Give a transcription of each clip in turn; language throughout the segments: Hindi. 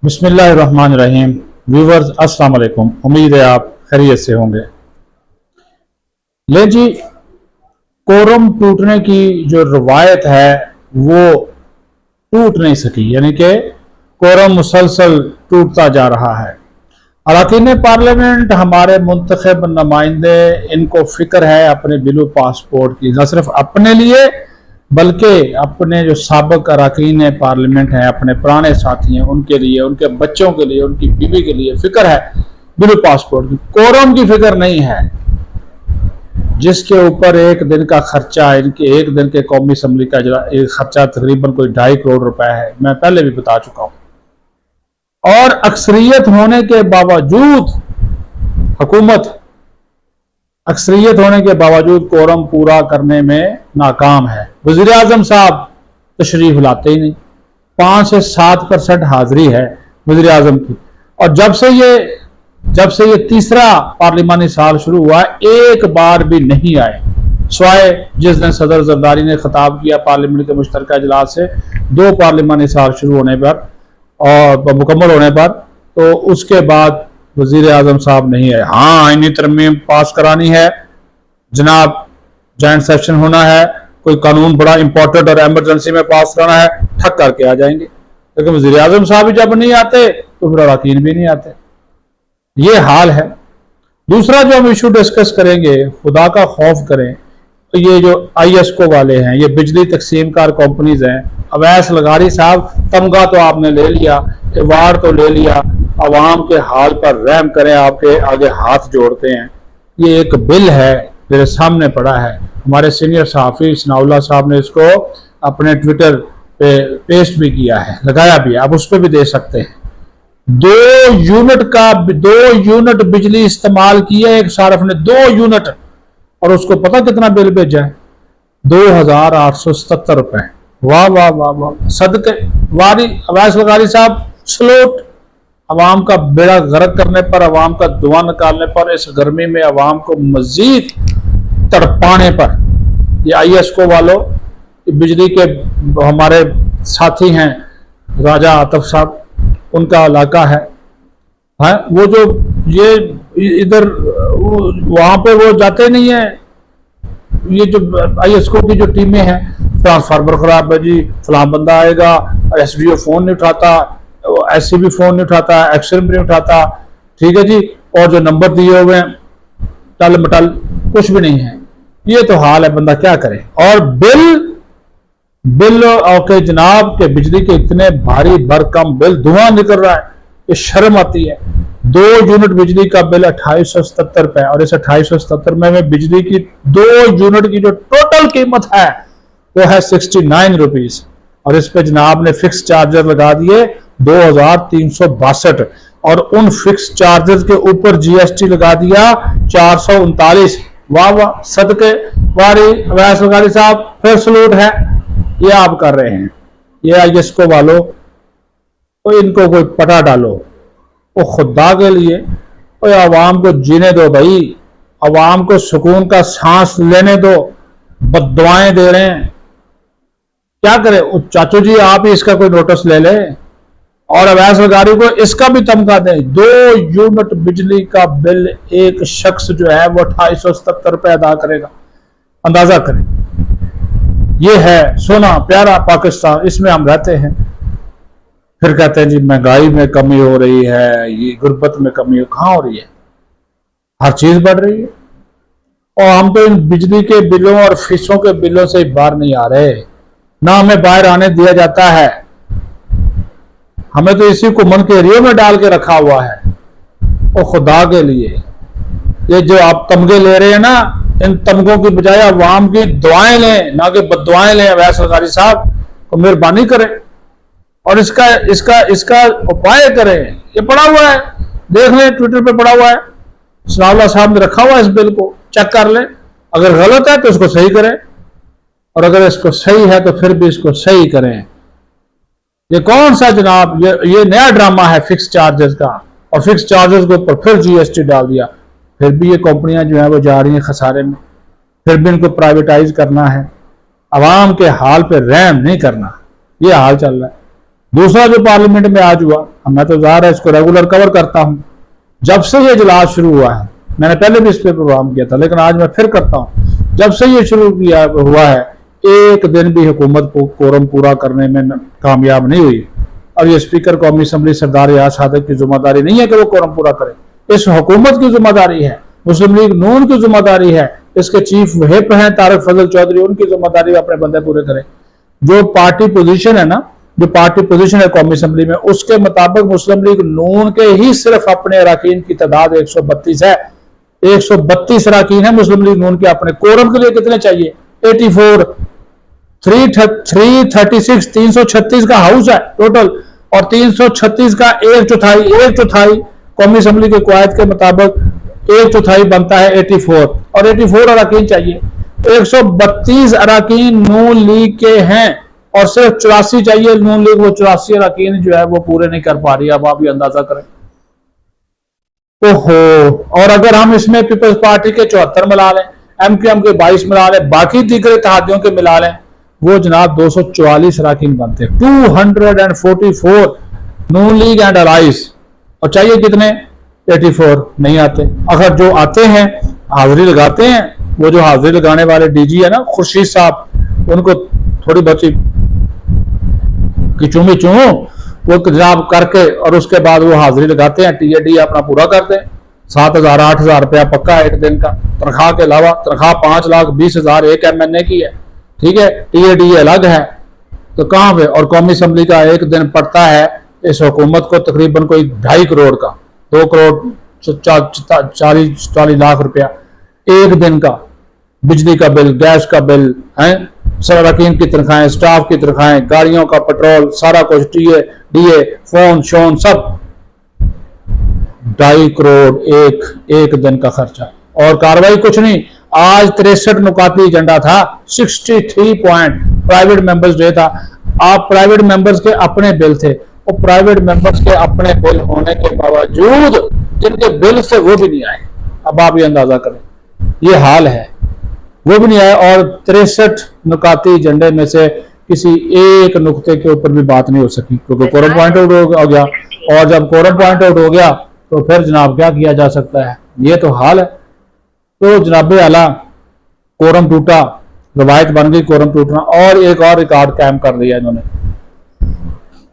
बिस्मिल्लाहिर्रहमानिर्रहीम। व्यूवर्स अस्सलाम वालेकुम, उम्मीद है आप खैरियत से होंगे। ले जी, कोरम टूटने की जो रवायत है वो टूट नहीं सकी, यानी कि कोरम मुसलसल टूटता जा रहा है। अरकान पार्लियामेंट हमारे मुंतखब नुमाइंदे, इनको फिक्र है अपने बिलो पासपोर्ट की, न सिर्फ अपने लिए बल्कि अपने जो साबिक अरकान पार्लियामेंट हैं, अपने पुराने साथी हैं, उनके लिए, उनके बच्चों के लिए, उनकी बीवी के लिए फिक्र है बिलो पासपोर्ट की। कोरम की फिक्र नहीं है, जिसके ऊपर एक दिन का खर्चा, इनके एक दिन के कौमी असम्बली का खर्चा तकरीबन कोई 2.5 करोड़ रुपए है, मैं पहले भी बता चुका हूं। और अक्सरियत होने के बावजूद हुकूमत अक्सरियत होने के बावजूद कोरम पूरा करने में नाकाम है। वज़ीर आज़म साहब तशरीफ लाते ही नहीं, 5 से 7% हाजिरी है वज़ीर आज़म की। और जब से ये तीसरा पार्लिमानी साल शुरू हुआ, एक बार भी नहीं आए, स्वाए जिस दिन सदर जरदारी ने खिताब किया पार्लियामेंट के मुश्तरका इजलास से 2 पार्लिमानी साल शुरू होने पर और मुकम्मल होने पर, तो उसके बाद वज़ीर आज़म साहब नहीं है। हाँ, इन्हीं तरमीम पास करानी है जनाब, जॉइंट सेशन होना है, कोई कानून बड़ा इंपॉर्टेंट और एमरजेंसी में पास कराना है, ठक करके आ जाएंगे। लेकिन वज़ीर आज़म साहब ही जब नहीं आते तो फिर अरकान भी नहीं आते। ये हाल है। दूसरा जो हम इशू डिस्कस करेंगे, खुदा का खौफ करें, तो ये जो ISCO वाले हैं, ये बिजली तकसीम कार कंपनीज हैं, अवैस लगारी साहब, तमगा तो आपने ले लिया, अवार्ड तो ले लिया, अवाम के हाल पर रहम करें, आपके आगे हाथ जोड़ते हैं। ये एक बिल है, मेरे सामने पड़ा है, हमारे सीनियर सहाफ़ी सनाउल्लाह साहब ने इसको अपने ट्विटर पे पेस्ट भी किया है, लगाया भी है, आप उस पर भी दे सकते हैं। 2 यूनिट बिजली इस्तेमाल की है एक सारफ ने, 2 यूनिट, और उसको पता कितना बिल भेजा है? 2877 रुपए। वाह वाह वाह वाह, सदके वारी अवैस लगारी साहब, सलूट। अवाम का बेड़ा गर्क करने पर, अवाम का धुआं निकालने पर, इस गर्मी में अवाम को मजीद तड़पाने पर, ये ISCO वालों, बिजली के हमारे साथी हैं राजा आतिफ साहब, उनका इलाका है, वो जो ये इधर वहां पे वो जाते नहीं है, ये जो ISCO की जो टीमें हैं, ट्रांसफार्मर खराब है जी, फलां बंदा आएगा, SDO फोन नहीं उठाता, SCB फोन नहीं उठाता, एक्शन भी नहीं उठाता, ठीक है जी, और जो नंबर दिए हुए हैं टल मटल कुछ भी नहीं है। ये तो हाल है, बंदा क्या करे। और बिल ओके जनाब के बिजली के इतने भारी भरकम बिल, धुआं निकल रहा है, ये शर्म आती है। 2 यूनिट बिजली का बिल 2877 रुपए, और इस 2877 में बिजली की 2 यूनिट की जो टोटल कीमत है वो है 69 रुपीज, और इस पे जनाब ने फिक्स चार्जर लगा दिए 2362, और उन फिक्स चार्जर के ऊपर GST लगा दिया 439। वाह वाह, सदके वारी अवैस लगारी साहब, फिर सलूट है। ये आप कर रहे हैं, ये ISCO वालों, तो इनको कोई पटा डालो, वो खुदा के लिए, और आवाम को जीने दो भाई, आवाम को सुकून का सांस लेने दो। बद्दुआएं दे रहे हैं, क्या करें? चाचू जी आप ही इसका कोई नोटिस ले लें और अवैस लगारी को इसका भी तमगा दें। 2 यूनिट बिजली का बिल एक शख्स जो है वो 2877 रुपए अदा करेगा, अंदाजा करें। ये है सोना प्यारा पाकिस्तान, इसमें हम रहते हैं। फिर कहते हैं जी महंगाई में कमी हो रही है, ये गुर्बत में कमी कहाँ हो रही है? हर चीज बढ़ रही है, और हम तो इन बिजली के बिलों और फीसों के बिलों से बाहर नहीं आ रहे, ना हमें बाहर आने दिया जाता है, हमें तो इसी को मन के रियो में डाल के रखा हुआ है। और खुदा के लिए ये जो आप तमगे ले रहे हैं ना, इन तमगों की बजाय अवाम की दुआएं लें, ना कि बद्दुआएं लें। अवैस लगारी साहब को मेहरबानी करें और इसका उपाय करें। ये पड़ा हुआ है, देख लें, ट्विटर पे पड़ा हुआ है, सनाउल्लाह साहब ने रखा हुआ है, इस बिल को चेक कर लें। अगर गलत है तो इसको सही करें, और अगर इसको सही है तो फिर भी इसको सही करें। ये कौन सा जनाब, ये नया ड्रामा है फिक्स चार्जेस का, और फिक्स चार्जेस के ऊपर फिर GST डाल दिया। फिर भी ये कंपनियां जो है वो जा रही हैं खसारे में, फिर भी इनको प्राइवेटाइज करना है, अवाम के हाल पे रहम नहीं करना। ये हाल चल रहा है। दूसरा जो पार्लियामेंट में आज हुआ, मैं तो ज़ाहिर है इसको रेगुलर कवर करता हूँ, जब से ये इजलास शुरू हुआ है, मैंने पहले भी इस पर प्रोग्राम किया था लेकिन आज मैं फिर करता हूँ, जब से ये शुरू किया हुआ है एक दिन भी हुकूमत को कोरम पूरा करने में कामयाब नहीं हुई। और ये स्पीकर कौमी असम्बली सरदार याद सादक की जिम्मेदारी नहीं है कि वो कोरम पूरा करे, इस हुकूमत की जिम्मेदारी है, मुस्लिम लीग नून की जिम्मेदारी है, इसके चीफ व्हिप हैं तारिक फजल चौधरी, उनकी जिम्मेदारी अपने बंदे पूरे करें। जो पार्टी पोजीशन है ना, जो पार्टी पोजीशन है कौमी असम्बली में, उसके मुताबिक मुस्लिम लीग नून के ही सिर्फ अपने अरकान की तादाद 132 है। 132 अरकान है मुस्लिम लीग नून के अपने। कोरम के लिए कितने चाहिए? 84, 336, 336 का हाउस है टोटल, और 336 का एक चौथाई कौमी असम्बली के कवायद के मुताबिक एक चौथाई बनता है 84, और 84 अरकान चाहिए। 132 अरकान नून लीग के हैं और सिर्फ 84 चाहिए नून लीग, वो 84 अरकान जो है वो पूरे नहीं कर पा रही। अब आप ये अंदाजा करें। ओहो, और अगर हम इसमें पीपल्स पार्टी के 74 मिला लें, एमक्यूएम के 22 मिला लें, बाकी दीगर इत्तेहादियों के मिला लें, वो जनाब 244 अरकान बनते हैं। 244 नून लीग एंड अलाइज, और चाहिए कितने? 84 नहीं आते। अगर जो आते हैं हाजिरी लगाते हैं, वो जो हाजिरी लगाने वाले डीजी है ना खुर्शीद साहब, उनको थोड़ी बहुत किचू वो जनाब करके और उसके बाद वो हाजिरी लगाते हैं, टीएडी अपना पूरा करते हैं। 7,000 8,000 रुपया पक्का है एक दिन का, तनख्वाह के अलावा। तनख्वाह 5,20,000 एक एमएनए की है, ठीक है, टीएडी अलग है, तो कहां पे? और कौमी असम्बली का एक दिन पड़ता है इस हुकूमत को तकरीबन कोई 2.5 करोड़ का, 2 करोड़ 40 लाख रुपया एक दिन का। बिजली का बिल, गैस का बिल है, अरकान की तनख्वाहें, स्टाफ की तनख्वाहें, गाड़ियों का पेट्रोल, सारा कुछ, डीए, फोन शोन सब, 2.5 करोड़ एक दिन का खर्चा। और कार्रवाई कुछ नहीं। आज 63 नुकाती एजेंडा था, 63 पॉइंट प्राइवेट मेंबर्स डे था। आप प्राइवेट मेंबर्स के अपने बिल थे, और प्राइवेट मेंबर्स के अपने बिल होने के बावजूद जिनके बिल से वो भी नहीं आए। अब आप ये अंदाजा करें, ये हाल है, वो भी नहीं आया। और 63 नुकाती एजेंडे में से किसी एक नुक्ते के ऊपर भी बात नहीं हो सकी, क्योंकि कोरम पॉइंट आउट हो गया। और जब कोरम पॉइंट आउट हो गया तो फिर जनाब क्या किया जा सकता है? ये तो हाल है। तो जनाब आला कोरम टूटा, रवायत बन गई कोरम टूटना, और एक और रिकॉर्ड कायम कर दिया इन्होंने।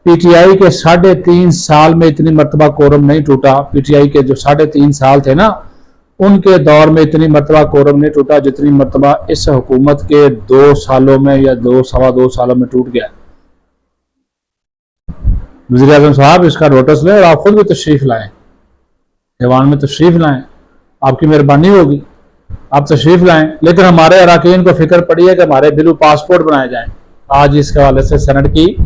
पीटीआई के 3.5 साल में इतनी मरतबा कोरम नहीं टूटा। पीटीआई के जो 3.5 साल थे ना, उनके दौर में इतनी मरतबा कोरम नहीं टूटा जितनी मरतबा इस हुकूमत के 2 सालों में या 2-2.25 सालों में टूट गया। वज़ीर आज़म साहब इसका नोटिस लें और आप खुद भी तशरीफ लाएं, ऐवान में तशरीफ लाएं, आपकी मेहरबानी होगी, आप तशरीफ लाएं। लेकिन हमारे अरकान को फिक्र पड़ी है कि हमारे ब्लू पासपोर्ट बनाए जाएं। आज इस हवाले से सेनेट की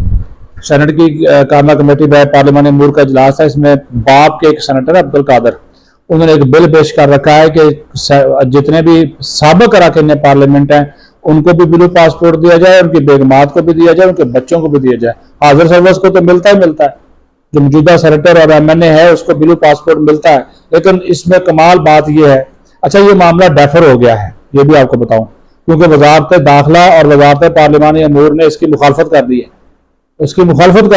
कामना कमेटी पार्लियामानी अमूर का इजलास है। इसमें बाप के एक सेनेटर अब्दुल कादर, उन्होंने एक बिल पेश कर रखा है कि जितने भी साबिक अरकान पार्लियामेंट हैं उनको भी ब्लू पासपोर्ट दिया जाए, उनकी बेगमात को भी दिया जाए, उनके बच्चों को भी दिया जाए। हाजिर सर्विस को तो मिलता है, जो मौजूदा सेनेटर और एमएनए है उसको ब्लू पासपोर्ट मिलता है। लेकिन इसमें कमाल बात यह है, अच्छा ये मामला डेफर हो गया है, ये भी आपको बताऊं, क्योंकि वजारत दाखिला और वजारत पार्लियामानी अमूर ने इसकी मुखालफत कर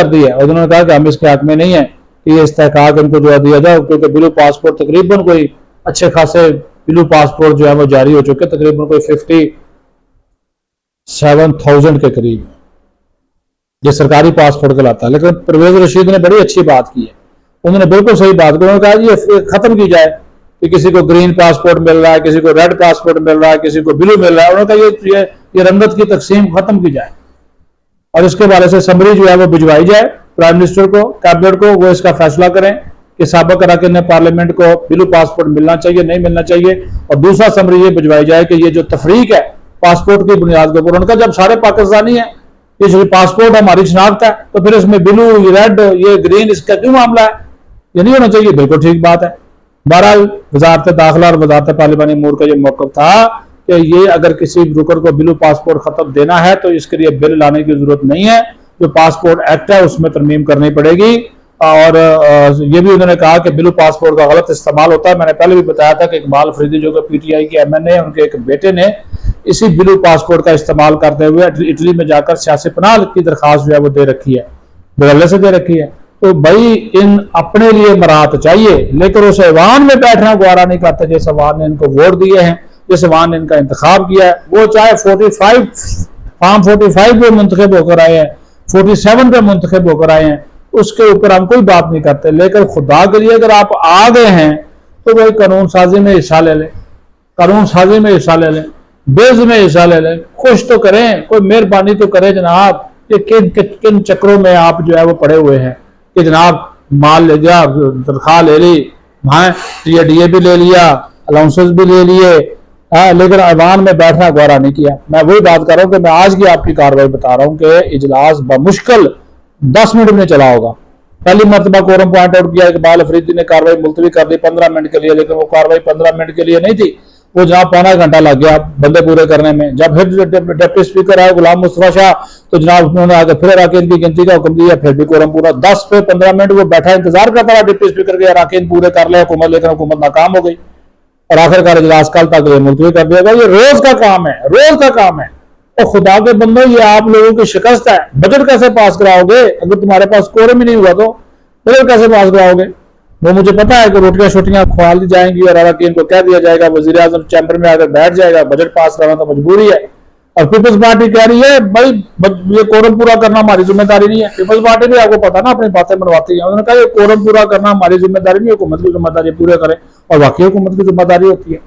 दी है, और उन्होंने कहा कि हम इसके हक में नहीं है कि ये इस्तेहकाक इनको जो दिया जाए, क्योंकि ब्लू पासपोर्ट तकरीबन कोई अच्छे खासे ब्लू पासपोर्ट जो है वो जारी हो चुके, तकरीबन कोई 57,000 के करीब ये सरकारी पासपोर्ट कहलाता है। लेकिन परवेज रशीद ने बड़ी अच्छी बात की है, उन्होंने बिल्कुल सही बात की। उन्होंने कहा ये खत्म की जाए कि किसी को ग्रीन पासपोर्ट मिल रहा है, किसी को रेड पासपोर्ट मिल रहा है, किसी को ब्लू मिल रहा है। उन्होंने कहा ये रंगत की तकसीम खत्म की जाए, और इसके बारे से समरी जो है वो भिजवाई जाए प्राइम मिनिस्टर को, कैबिनेट को, वो इसका फैसला करें कि साबिक अरकान पार्लियामेंट को ब्लू पासपोर्ट मिलना चाहिए, नहीं मिलना चाहिए। और दूसरा समरी ये भिजवाई जाए कि ये जो तफरीक है पासपोर्ट की बुनियाद के ऊपर, उनका जब सारे पाकिस्तानी है, ये पासपोर्ट हमारी शनाख्त है, तो फिर इसमें ब्लू, ये रेड, ये ग्रीन, इसका क्यों मामला है? ये नहीं होना चाहिए। बिल्कुल ठीक बात है। बहरहाल वजारत दाखिला और वजारत पार्लियामानी अमूर का ये मौक़िफ़ था कि ये अगर किसी रुकन को ब्लू पासपोर्ट खत्म देना है तो इसके लिए बिल लाने की जरूरत नहीं है, जो पासपोर्ट एक्ट है उसमें तरमीम करनी पड़ेगी। और ये भी उन्होंने कहा कि ब्लू पासपोर्ट का गलत इस्तेमाल होता है। मैंने पहले भी बताया था कि इकबाल फरीदी जो कि पीटीआई के एमएनए, उनके एक बेटे ने इसी ब्लू पासपोर्ट का इस्तेमाल करते हुए इटली में जाकर सियासी पनाह की दरखास्त जो है वो दे रखी है। बदले से दे रखी है। तो भाई इन अपने लिए मराहत चाहिए, लेकिन उस ऐवान में बैठना गवारा नहीं करते जिस ऐवान ने इनको वोट दिए हैं, जिस ऐवान ने इनका इंतखाब किया है। वो चाहे 45 पे मुंतखब होकर आए हैं, 47 पे मुंतखब होकर आए हैं, उसके ऊपर हम कोई बात नहीं करते। लेकिन खुदा के लिए अगर आप आ गए हैं तो भाई कानून साजी में हिस्सा ले लें, कानून साजी में हिस्सा ले लें, बेज में हिस्सा ले लें, खुश तो करें, कोई मेहरबानी तो करें जनाब। कि किन चक्रों में आप जो है वो पड़े हुए हैं कि जनाब माल ले गया, तनख्वाह ले ली, DA भी ले लिया, अलाउंसेस भी ले लिए, लेकिन ऐवान में बैठना गवारा नहीं किया। मैं वही बात कर रहा हूँ कि मैं आज की आपकी कार्रवाई बता रहा हूँ कि इजलास बमुश्किल 10 मिनट में चला होगा। पहली मरतबा कोरम पॉइंट आउट किया, इकबाल अफरीदी ने कार्रवाई मुलतवी कर दी 15 मिनट के लिए, लेकिन वो कार्रवाई 15 मिनट के लिए नहीं थी, वो जनाब पौना घंटा लग गया बंदे पूरे करने में। जब फिर डिप्टी स्पीकर आए गुलाम मुस्तफा शाह, तो जनाब उन्होंने आगे फिर अराकीन की गिनती का हुक्म दिया, फिर भी कोरम पूरा 10 से 15 मिनट वो बैठा इंतजार करता रहा डिप्टी स्पीकर के अराकीन पूरे कर ले हुकूमत, लेकिन हुकूमत नाकाम हो गई और आखिरकार इजलास कल तक मुलतवी कर दिया गया। ये रोज का काम है, रोज का काम है। और खुदा के बंदो ये आप लोगों की शिकस्त है। बजट कैसे पास कराओगे अगर तुम्हारे पास कोरम ही नहीं हुआ? तो बजट कैसे पास कराओगे? वो मुझे पता है कि रोटियां शोटियां खुआ दी जाएंगी और अराकीन को कह दिया जाएगा, वजीर आजम चैम्बर में आकर बैठ जाएगा, बजट पास कराना तो मजबूरी है। और पीपल्स पार्टी कह रही है भाई ये कोरम पूरा करना हमारी जिम्मेदारी नहीं है। पीपल्स पार्टी भी आपको पता ना अपनी बातें बनवाती है। उन्होंने कहा ये कोरम पूरा करना हमारी जिम्मेदारी नहीं है, हुकूमत की जिम्मेदारी पूरे करें, और वाकई हुकूमत की जिम्मेदारी होती है।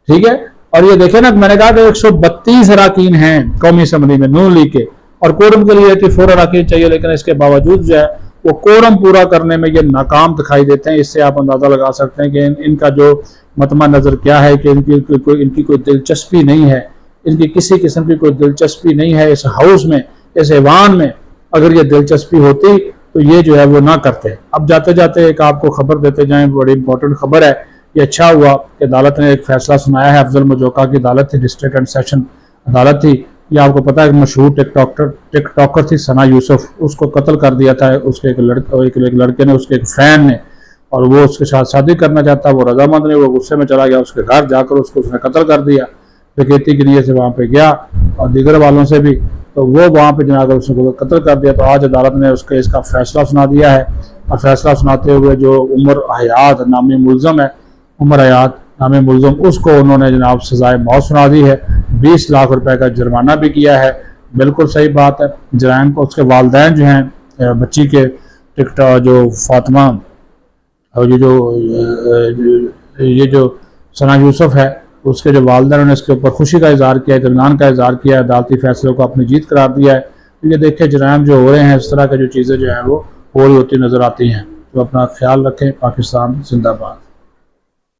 ठीक है। और ये देखे ना, मैंने कहा कि 132 अराकीन हैं कौमी असम्बली में नून लीग के, और कोरम के लिए 84 अराकीन चाहिए, लेकिन इसके बावजूद जो है वो कोरम पूरा करने में ये नाकाम दिखाई देते हैं। इससे आप अंदाजा लगा सकते हैं कि इनका जो मतमा नजर क्या है कि इनकी कोई दिलचस्पी नहीं है, इनकी किसी किस्म की कोई दिलचस्पी नहीं है इस हाउस में, इस ऐवान में। अगर ये दिलचस्पी होती तो ये जो है वो ना करते। अब जाते जाते एक आपको खबर देते जाएं, बड़ी इंपॉर्टेंट खबर है। ये अच्छा हुआ कि अदालत ने एक फैसला सुनाया है। अफजल मजोका की अदालत थी, डिस्ट्रिक्ट एंड सेशन अदालत थी। ये आपको पता है मशहूर टिकटॉकर थी सना यूसुफ, उसको कत्ल कर दिया था उसके एक लड़के ने, उसके एक फैन ने, और वो उसके साथ शादी करना चाहता, वो रजामंद नहीं, वो गुस्से में चला गया, उसके घर जाकर उसको उसने कत्ल कर दिया। डकैती की नीयत से वहाँ पे गया और दीगर वालों से भी, तो वो वहाँ पे जाकर उसको कत्ल कर दिया। तो आज अदालत ने उसके इसका फैसला सुना दिया है, और फैसला सुनाते हुए जो उमर हयात नामी मुलजम है, उमर हयात नामी मुलजम, उसको उन्होंने जनाब सजाए मौत सुना दी है, 20 लाख रुपए का जुर्माना भी किया है। बिल्कुल सही बात है। जराइम को उसके वालिदैन जो हैं बच्ची के टिकटॉक जो फातिमा और ये जो सना यूसुफ है, उसके जो वालिदैन ने इसके ऊपर खुशी का इजहार किया, इत्मीनान का इजहार किया है, अदालती फैसले को अपनी जीत करार दिया है। तो ये देखिए जराइम जो हो रहे हैं, इस तरह की जो चीज़ें जो हैं वो हो रही होती नज़र आती हैं। तो अपना ख्याल रखें। पाकिस्तान जिंदाबाद।